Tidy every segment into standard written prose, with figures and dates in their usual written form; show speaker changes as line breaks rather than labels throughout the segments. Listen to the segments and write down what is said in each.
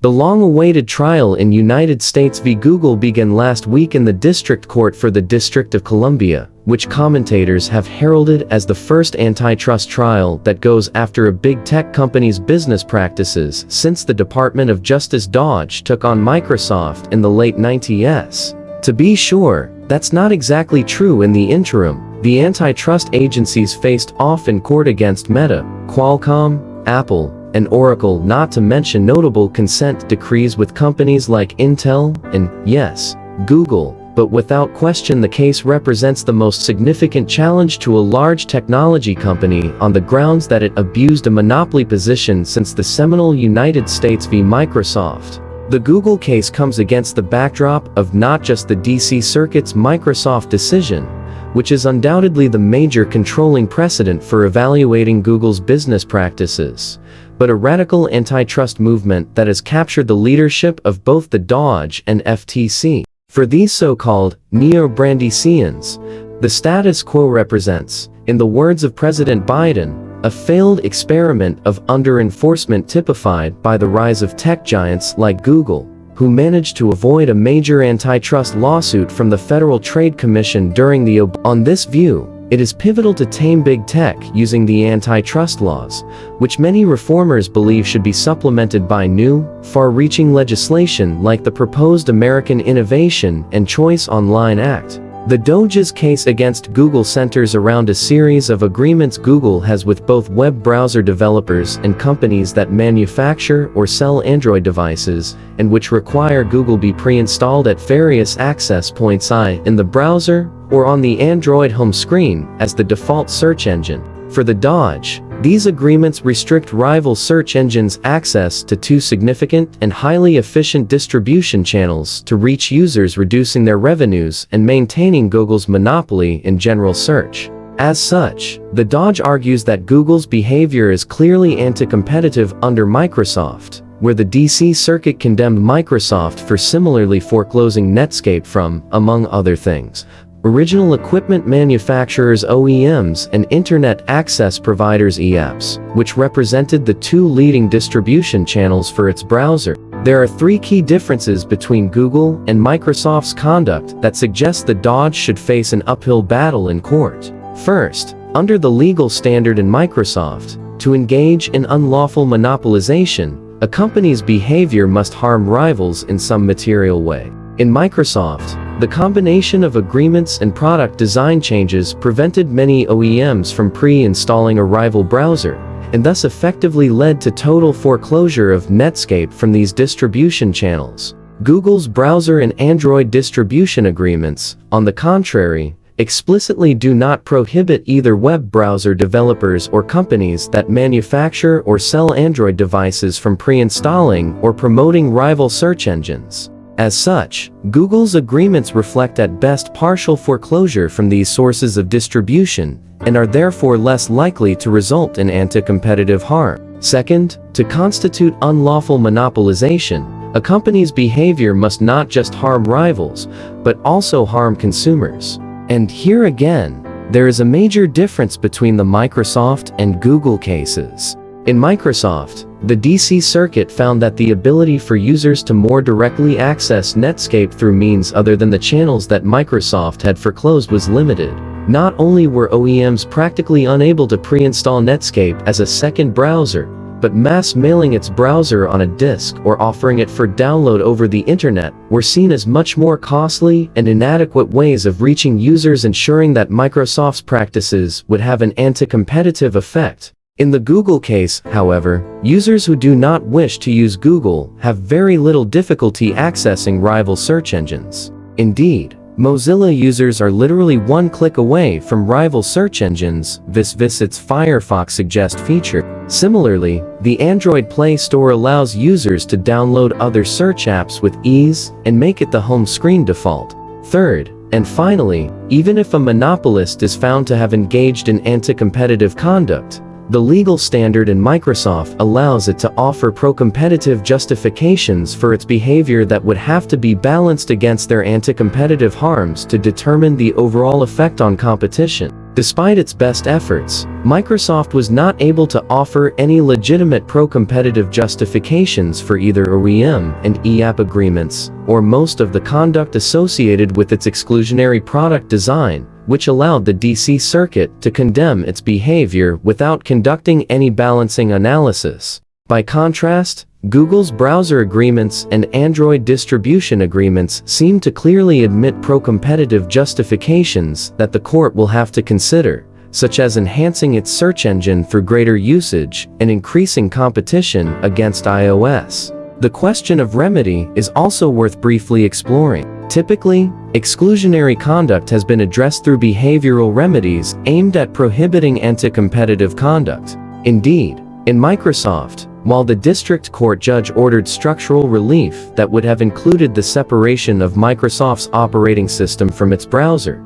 The long-awaited trial in United States v. Google began last week in the District Court for the District of Columbia, which commentators have heralded as the first antitrust trial that goes after a big tech company's business practices since the Department of Justice DOJ took on Microsoft in the late 90s. To be sure, that's not exactly true in the interim. The antitrust agencies faced off in court against Meta, Qualcomm, Apple, and Oracle, not to mention notable consent decrees with companies like Intel and, yes, Google, but without question the case represents the most significant challenge to a large technology company on the grounds that it abused a monopoly position since the seminal United States v. Microsoft. The Google case comes against the backdrop of not just the D.C. Circuit's Microsoft decision, which is undoubtedly the major controlling precedent for evaluating Google's business practices, but a radical antitrust movement that has captured the leadership of both the DOJ and FTC. For these so-called neo-Brandisians, the status quo represents, in the words of President Biden, a failed experiment of under-enforcement typified by the rise of tech giants like Google, who managed to avoid a major antitrust lawsuit from the Federal Trade Commission during the On this view, it is pivotal to tame big tech using the antitrust laws, which many reformers believe should be supplemented by new, far-reaching legislation like the proposed American Innovation and Choice Online Act. The DOJ's case against Google centers around a series of agreements Google has with both web browser developers and companies that manufacture or sell Android devices, and which require Google be pre-installed at various access points in the browser or on the Android home screen as the default search engine. For the DOJ, these agreements restrict rival search engines' access to two significant and highly efficient distribution channels to reach users, reducing their revenues and maintaining Google's monopoly in general search. As such, the DOJ argues that Google's behavior is clearly anti-competitive under Microsoft, where the D.C. Circuit condemned Microsoft for similarly foreclosing Netscape from, among other things, original equipment manufacturers OEMs and Internet access providers EAPs, which represented the two leading distribution channels for its browser. There are three key differences between Google and Microsoft's conduct that suggest the DOJ should face an uphill battle in court. First, under the legal standard in Microsoft, to engage in unlawful monopolization, a company's behavior must harm rivals in some material way. In Microsoft, the combination of agreements and product design changes prevented many OEMs from pre-installing a rival browser, and thus effectively led to total foreclosure of Netscape from these distribution channels. Google's browser and Android distribution agreements, on the contrary, explicitly do not prohibit either web browser developers or companies that manufacture or sell Android devices from pre-installing or promoting rival search engines. As such, Google's agreements reflect at best partial foreclosure from these sources of distribution, and are therefore less likely to result in anti-competitive harm. Second, to constitute unlawful monopolization, a company's behavior must not just harm rivals, but also harm consumers. And here again, there is a major difference between the Microsoft and Google cases. In Microsoft, the D.C. Circuit found that the ability for users to more directly access Netscape through means other than the channels that Microsoft had foreclosed was limited. Not only were OEMs practically unable to pre-install Netscape as a second browser, but mass mailing its browser on a disk or offering it for download over the internet were seen as much more costly and inadequate ways of reaching users, ensuring that Microsoft's practices would have an anti-competitive effect. In the Google case, however, users who do not wish to use Google have very little difficulty accessing rival search engines. Indeed, Mozilla users are literally one click away from rival search engines, vis its Firefox Suggest feature. Similarly, the Android Play Store allows users to download other search apps with ease and make it the home screen default. Third, and finally, even if a monopolist is found to have engaged in anti-competitive conduct, the legal standard in Microsoft allows it to offer pro-competitive justifications for its behavior that would have to be balanced against their anti-competitive harms to determine the overall effect on competition. Despite its best efforts, Microsoft was not able to offer any legitimate pro-competitive justifications for either OEM and EAP agreements, or most of the conduct associated with its exclusionary product design, which allowed the DC Circuit to condemn its behavior without conducting any balancing analysis. By contrast, Google's browser agreements and Android distribution agreements seem to clearly admit pro-competitive justifications that the court will have to consider, such as enhancing its search engine through greater usage and increasing competition against iOS. The question of remedy is also worth briefly exploring. Typically, exclusionary conduct has been addressed through behavioral remedies aimed at prohibiting anti-competitive conduct. Indeed, in Microsoft, while the district court judge ordered structural relief that would have included the separation of Microsoft's operating system from its browser,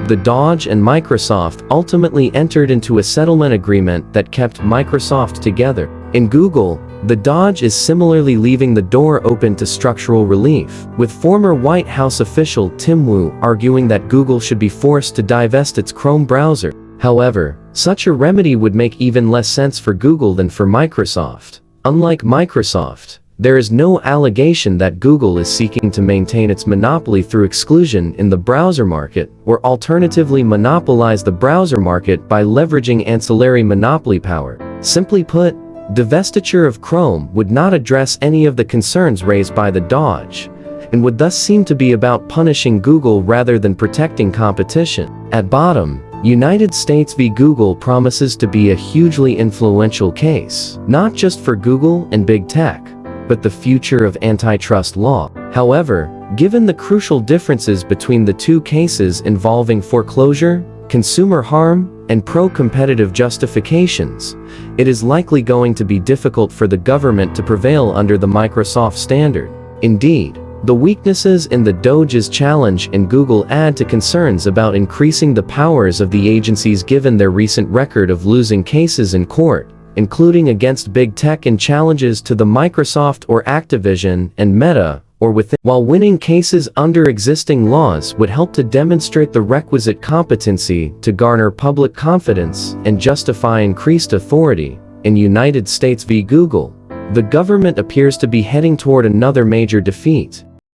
the DOJ and Microsoft ultimately entered into a settlement agreement that kept Microsoft together. In Google, the DOJ is similarly leaving the door open to structural relief, with former White House official Tim Wu arguing that Google should be forced to divest its Chrome browser. However, such a remedy would make even less sense for Google than for Microsoft. Unlike Microsoft, there is no allegation that Google is seeking to maintain its monopoly through exclusion in the browser market, or alternatively monopolize the browser market by leveraging ancillary monopoly power. Simply put, divestiture of Chrome would not address any of the concerns raised by the DOJ, and would thus seem to be about punishing Google rather than protecting competition. At bottom, United States v. Google promises to be a hugely influential case, not just for Google and big tech, but the future of antitrust law. However, given the crucial differences between the two cases involving foreclosure, consumer harm, and pro-competitive justifications, it is likely going to be difficult for the government to prevail under the Microsoft standard. Indeed, the weaknesses in the DOJ's challenge and Google add to concerns about increasing the powers of the agencies given their recent record of losing cases in court, including against big tech and challenges to the Microsoft or Activision and Meta, or within. While winning cases under existing laws would help to demonstrate the requisite competency to garner public confidence and justify increased authority, in United States v. Google, the government appears to be heading toward another major defeat.